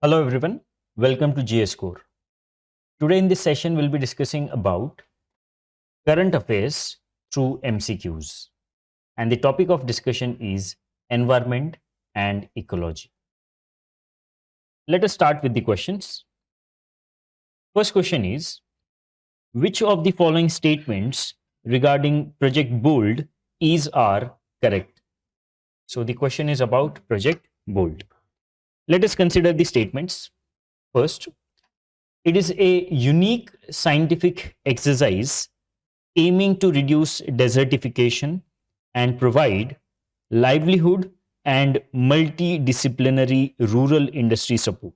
Hello everyone, welcome to GS Core. Today in this session we'll be discussing about current affairs through MCQs, and the topic of discussion is environment and ecology. Let us start with the questions. First question is, which of the following statements regarding Project Bold are correct? So the question is about Project Bold. Let us consider the statements. First, it is a unique scientific exercise aiming to reduce desertification and provide livelihood and multidisciplinary rural industry support.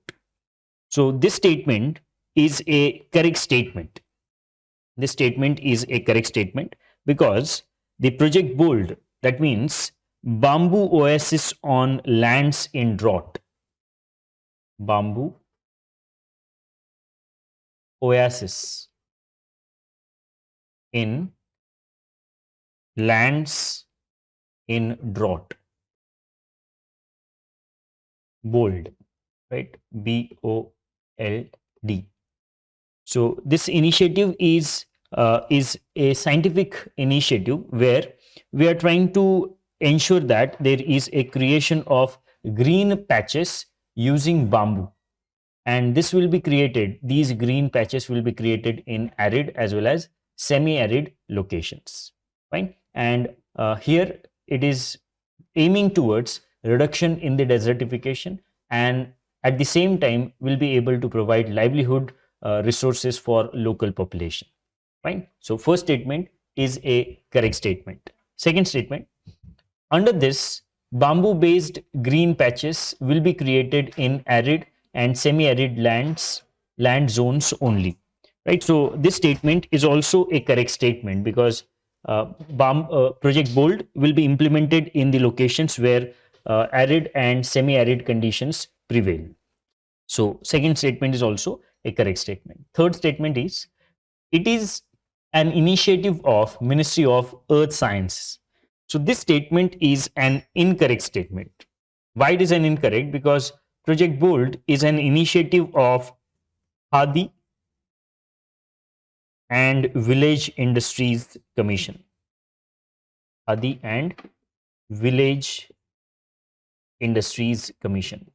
So, this statement is a correct statement. This statement is a correct statement because the Project Bold, that means bamboo oasis on lands in drought. Bamboo oasis in lands in drought. Bold, right? BOLD. So this initiative is a scientific initiative where we are trying to ensure that there is a creation of green patches using bamboo, and this will be created. These green patches will be created in arid as well as semi-arid locations. Fine, and here it is aiming towards reduction in the desertification, and at the same time will be able to provide livelihood resources for local population. Fine. So first statement is a correct statement. Second statement, under this, bamboo based green patches will be created in arid and semi arid land zones only. Right. So this statement is also a correct statement because Project Bold will be implemented in the locations where arid and semi arid conditions prevail. So second statement is also a correct statement. Third statement is, it is an initiative of Ministry of Earth Sciences. So this statement is an incorrect statement. Why it is an incorrect? Because Project Bold is an initiative of Khadi and Village Industries Commission. Khadi and Village Industries Commission.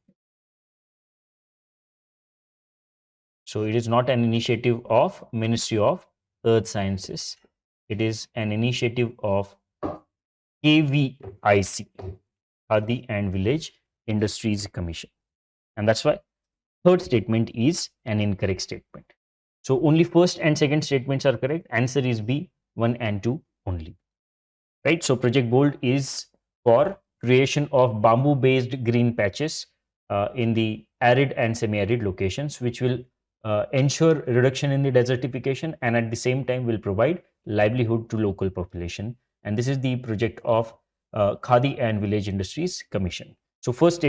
So it is not an initiative of Ministry of Earth Sciences. It is an initiative of KVIC, Khadi and Village Industries Commission. And that's why third statement is an incorrect statement. So only first and second statements are correct. Answer is B, 1 and 2 only. Right? So Project Bold is for creation of bamboo based green patches in the arid and semi-arid locations, which will ensure reduction in the desertification and at the same time will provide livelihood to local population. And this is the project of Khadi and Village Industries Commission. So first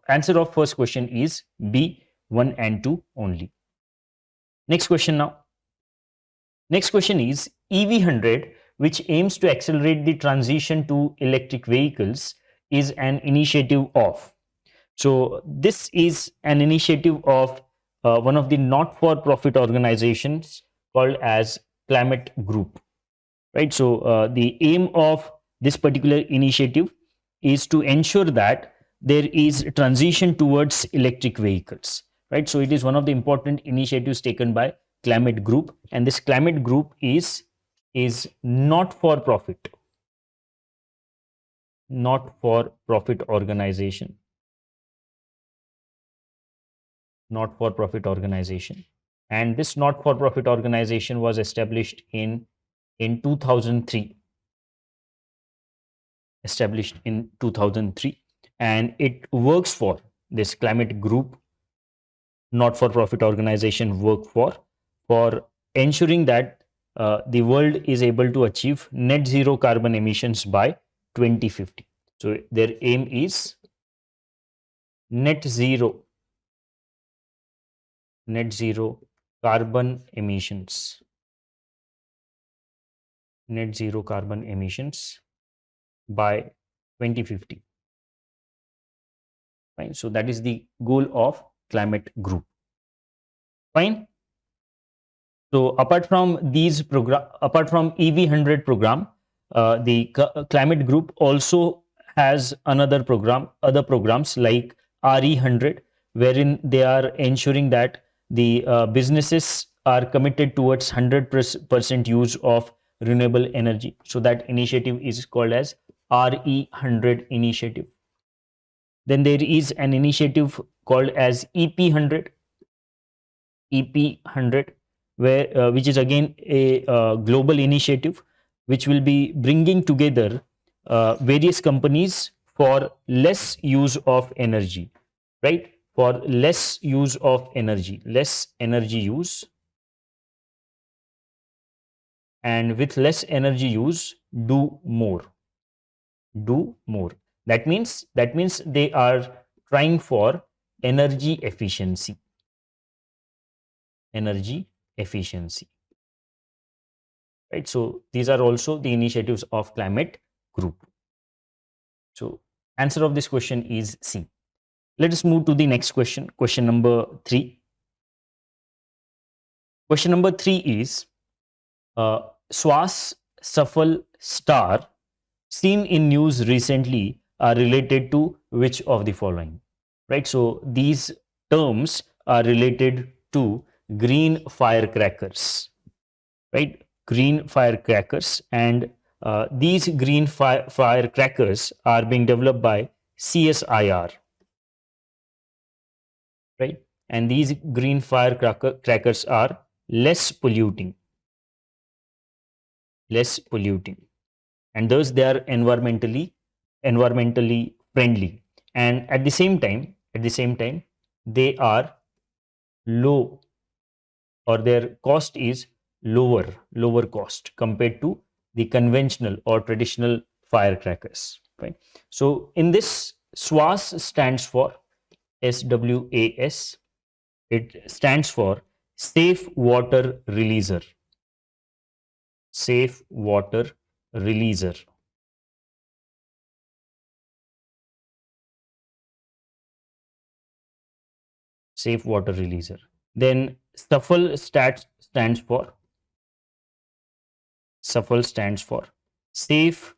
answer of first question is B, 1 and 2 only. Next question now. Next question is EV100, which aims to accelerate the transition to electric vehicles, is an initiative of. So this is an initiative of one of the not-for-profit organizations called as Climate Group. Right. So the aim of this particular initiative is to ensure that there is transition towards electric vehicles. Right. So it is one of the important initiatives taken by Climate Group, and this Climate Group is not for profit, organization, and this not for profit organization was established in 2003, and it works for this Climate Group not for profit organization work for ensuring that the world is able to achieve net zero carbon emissions by 2050. So their aim is net zero carbon emissions, by 2050. Fine. So that is the goal of climate group. Fine. So apart from these program, apart from EV100 program, the climate group also has another program, other programs like RE100, wherein they are ensuring that the businesses are committed towards 100% use of renewable energy. So that initiative is called as RE100 initiative. Then there is an initiative called as EP100, EP100, where which is again a global initiative, which will be bringing together various companies for less use of energy, right? For less use of energy, less energy use, and with less energy use, do more, do more. That means they are trying for energy efficiency, energy efficiency, right? So these are also the initiatives of climate group. So answer of this question is C. Let us move to the next question, question number 3. Question number 3 is Swas Safal star seen in news recently are related to which of the following, right? So these terms are related to green firecrackers, right? Green firecrackers, and these green firecrackers are being developed by CSIR, right? And these green firecrackers are less polluting, less polluting, and thus they are environmentally friendly, and at the same time, they are low, or their cost is lower cost compared to the conventional or traditional firecrackers, right? So in this, SWAS stands for SWAS. It stands for safe water releaser, safe water releaser, safe water releaser. Then stands for safe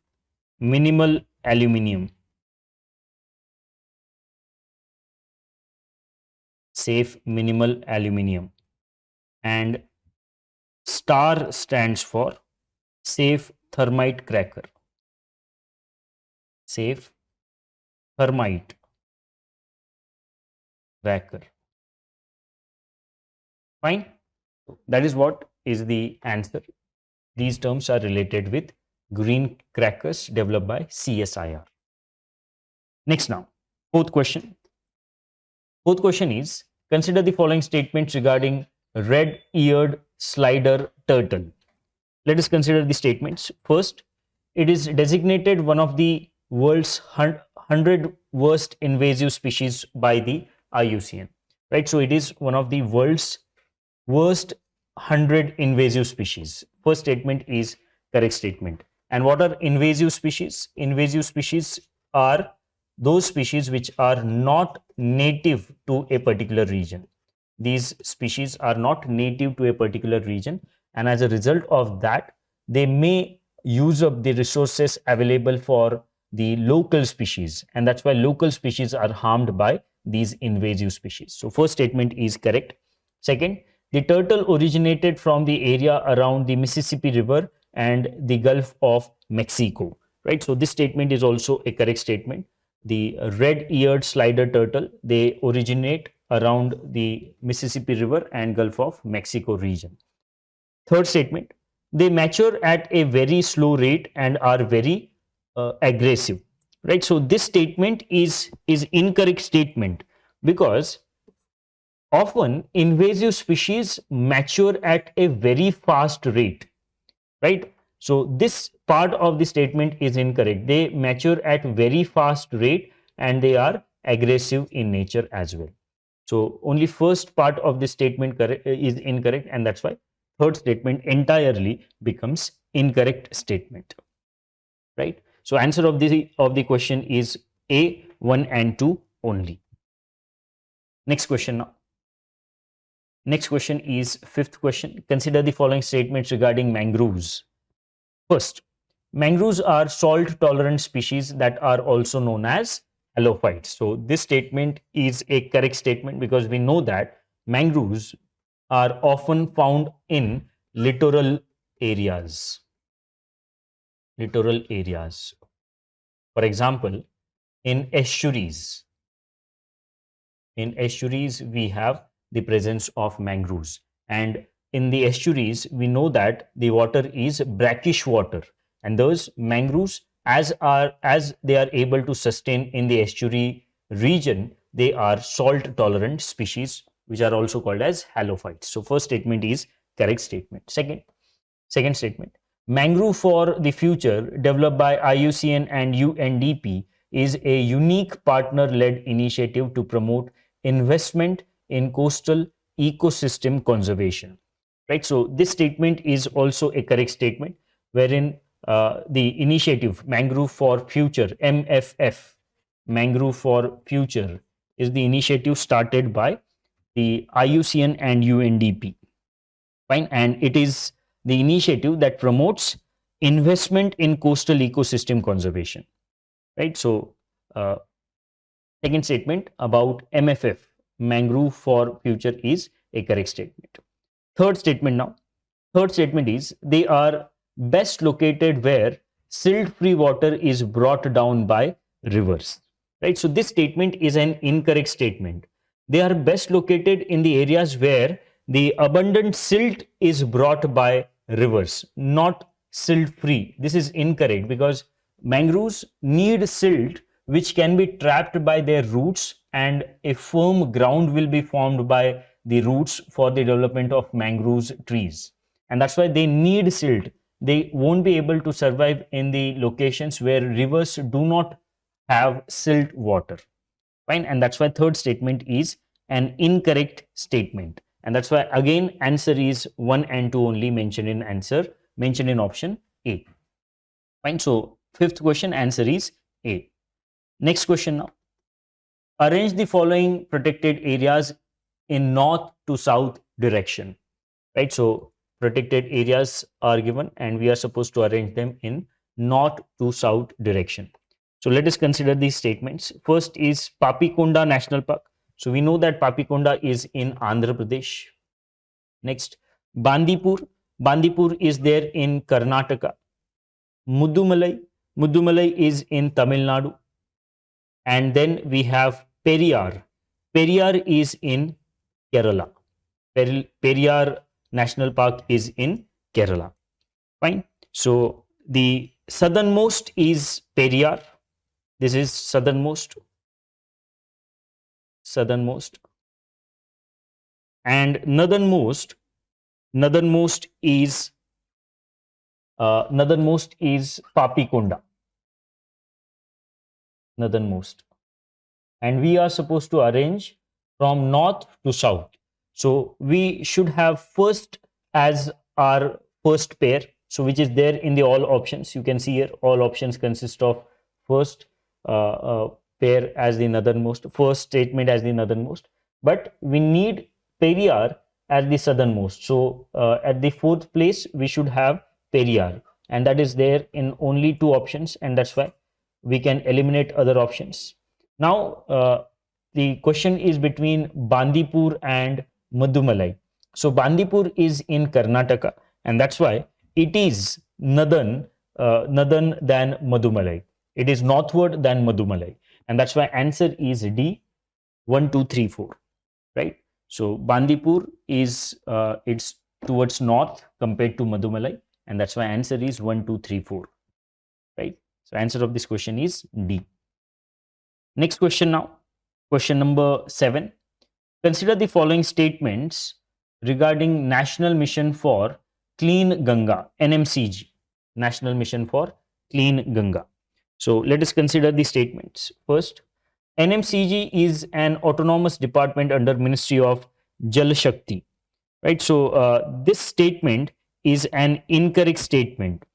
minimal aluminium, safe minimal aluminium. And STAR stands for safe thermite cracker, safe thermite cracker. Fine. That is what is the answer. These terms are related with green crackers developed by CSIR. Next now, fourth question. Fourth question is, consider the following statements regarding red-eared slider turtle. Let us consider the statements. First, it is designated one of the world's 100 worst invasive species by the IUCN. Right? So it is one of the world's worst 100 invasive species. First statement is correct statement. And what are invasive species? Invasive species are those species which are not native to a particular region. These species are not native to a particular region, and as a result of that, they may use up the resources available for the local species, and that's why local species are harmed by these invasive species. So first statement is correct. Second, the turtle originated from the area around the Mississippi River and the Gulf of Mexico, right? So this statement is also a correct statement. The red-eared slider turtle, they originate around the Mississippi River and Gulf of Mexico region. Third statement, they mature at a very slow rate and are very aggressive, right? So this statement is incorrect statement, because often invasive species mature at a very fast rate, right? So this part of the statement is incorrect. They mature at very fast rate and they are aggressive in nature as well. So only first part of the statement is incorrect, and that's why third statement entirely becomes incorrect statement, right? So answer of the question is A, 1 and 2 only. Next question now. Next question is fifth question. Consider the following statements regarding mangroves. First, mangroves are salt-tolerant species that are also known as halophytes. So this statement is a correct statement because we know that mangroves are often found in littoral areas. Littoral areas. For example, in estuaries. In estuaries, we have the presence of mangroves. And in the estuaries, we know that the water is brackish water. And those mangroves, as they are able to sustain in the estuary region, they are salt tolerant species, which are also called as halophytes. So first statement is correct statement. Second statement, mangrove for the future, developed by IUCN and UNDP, is a unique partner-led initiative to promote investment in coastal ecosystem conservation. Right. So this statement is also a correct statement, wherein the initiative Mangrove for Future (MFF), Mangrove for Future, is the initiative started by the IUCN and UNDP. Fine, and it is the initiative that promotes investment in coastal ecosystem conservation. Right. So second statement about MFF, Mangrove for Future, is a correct statement. Third statement now. Third statement is they are best located where silt-free water is brought down by rivers. Right. So this statement is an incorrect statement. They are best located in the areas where the abundant silt is brought by rivers, not silt-free. This is incorrect because mangroves need silt which can be trapped by their roots, and a firm ground will be formed by the roots for the development of mangroves trees. And that's why they need silt. They won't be able to survive in the locations where rivers do not have silt water. Fine. And that's why third statement is an incorrect statement. And that's why again answer is 1 and 2 only mentioned in answer, mentioned in option A. Fine. So fifth question answer is A. Next question now. Arrange the following protected areas in north to south direction. Right. So protected areas are given and we are supposed to arrange them in north to south direction. So let us consider these statements. First is Papikonda National Park. So we know that Papikonda is in Andhra Pradesh. Next, Bandipur. Bandipur is there in Karnataka. Mudumalai is in Tamil Nadu. And then we have Periyar. Periyar is in Kerala. Periyar National Park is in Kerala. Fine. So the southernmost is Periyar. This is southernmost. And northernmost is Papikonda. Northernmost. And we are supposed to arrange from north to south. So we should have first as our first pair. So which is there in the all options. You can see here all options consist of first pair as the northernmost, first statement as the northernmost. But we need Periyar as the southernmost. So at the fourth place we should have Periyar, and that is there in only two options, and that's why we can eliminate other options. Now the question is between Bandipur and Mudumalai. So Bandipur is in Karnataka, and that's why it is northern than Mudumalai. It is northward than Mudumalai, and that's why answer is D, 1, 2, 3, 4. Right. So Bandipur is it's towards north compared to Mudumalai, and that's why answer is 1, 2, 3, 4. Right. So answer of this question is D. Next question now. Question number 7. Consider the following statements regarding National Mission for Clean Ganga, NMCG. National Mission for Clean Ganga. So let us consider the statements. First, NMCG is an autonomous department under Ministry of Jal Shakti. Right. So this statement is an incorrect statement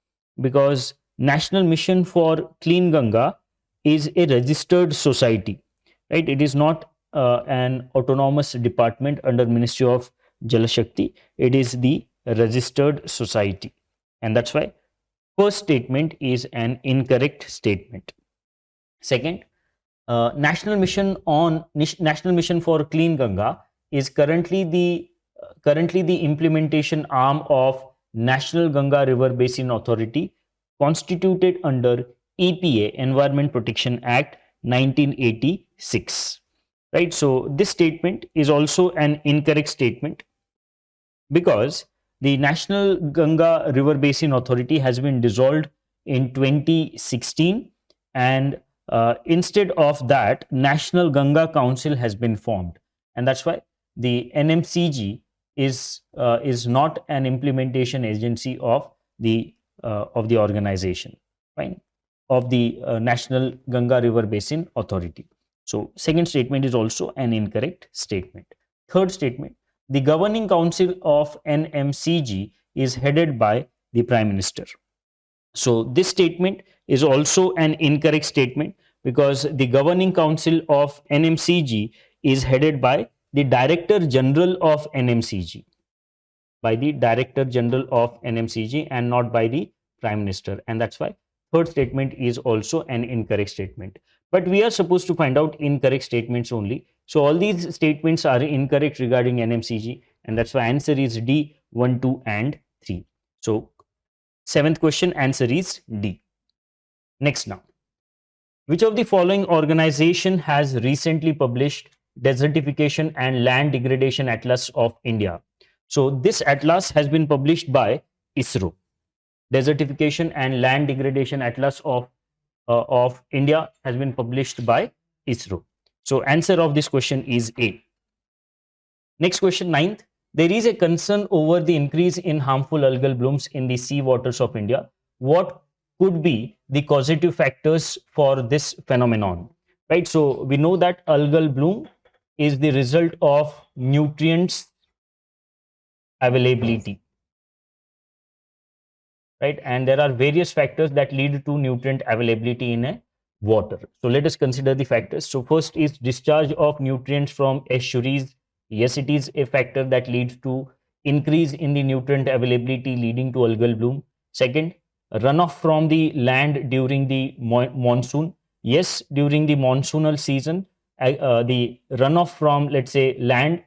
because National Mission for Clean Ganga is a registered society. Right. It is not an autonomous department under Ministry of Jal Shakti. It is the registered society, and that's why first statement is an incorrect statement. Second, National Mission for Clean Ganga is currently the implementation arm of National Ganga River Basin Authority, constituted under EPA, Environment Protection Act 1986. Right. So this statement is also an incorrect statement, because the National Ganga River Basin Authority has been dissolved in 2016, and instead of that, National Ganga Council has been formed, and that's why the NMCG is not an implementation agency of the organization, fine, of the National Ganga River Basin Authority. So second statement is also an incorrect statement. Third statement, the governing council of NMCG is headed by the Prime Minister. So this statement is also an incorrect statement, because the governing council of NMCG is headed by the Director General of NMCG, and not by the Prime Minister, and that's why third statement is also an incorrect statement. But we are supposed to find out incorrect statements only. So all these statements are incorrect regarding NMCG, and that's why answer is D, 1, 2, and 3. So seventh question, answer is D. Next now. Which of the following organization has recently published Desertification and Land Degradation Atlas of India? So this atlas has been published by ISRO. Desertification and Land Degradation Atlas of India has been published by ISRO. So answer of this question is A. Next question, ninth. There is a concern over the increase in harmful algal blooms in the sea waters of India. What could be the causative factors for this phenomenon? Right. So we know that algal bloom is the result of nutrients availability. Right, and there are various factors that lead to nutrient availability in a water. So let us consider the factors. So first is discharge of nutrients from estuaries. Yes, it is a factor that leads to increase in the nutrient availability, leading to algal bloom. Second, runoff from the land during the monsoon. Yes, during the monsoonal season, the runoff from, let's say, land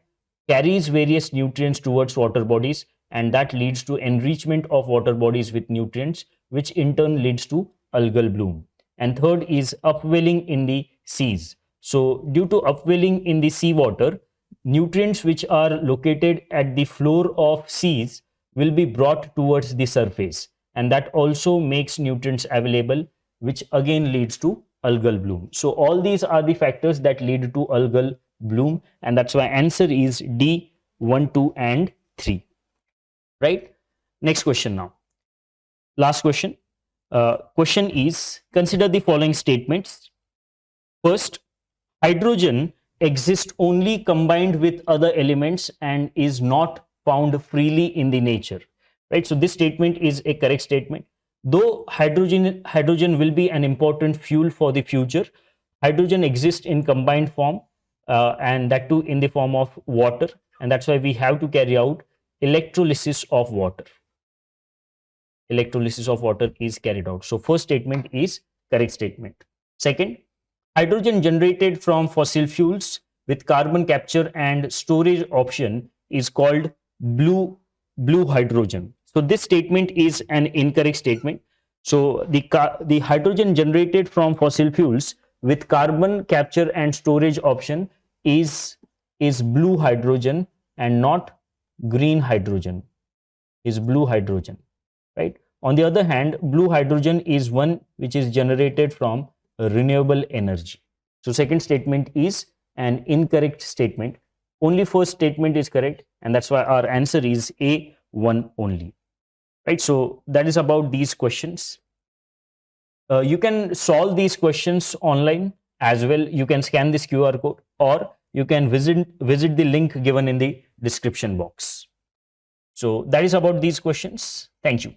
carries various nutrients towards water bodies, and that leads to enrichment of water bodies with nutrients, which in turn leads to algal bloom. And third is upwelling in the seas. So due to upwelling in the seawater, nutrients which are located at the floor of seas will be brought towards the surface, and that also makes nutrients available, which again leads to algal bloom. So all these are the factors that lead to algal bloom, and that's why answer is D, 1, 2, and 3. Right. Next question now. Last question. Question is, consider the following statements. First, hydrogen exists only combined with other elements and is not found freely in the nature. Right. So this statement is a correct statement. Though hydrogen will be an important fuel for the future, hydrogen exists in combined form, and that too in the form of water, and that's why we have to carry out electrolysis of water. Electrolysis of water is carried out. So first statement is correct statement. Second, hydrogen generated from fossil fuels with carbon capture and storage option is called blue hydrogen. So this statement is an incorrect statement. So the hydrogen generated from fossil fuels with carbon capture and storage option is blue hydrogen, and not green hydrogen. Is blue hydrogen, right? On the other hand, blue hydrogen is one which is generated from renewable energy. So second statement is an incorrect statement. Only first statement is correct, and that's why our answer is A, 1 only. Right? So that is about these questions. You can solve these questions online as well. You can scan this QR code, or you can visit the link given in the description box. So that is about these questions. Thank you.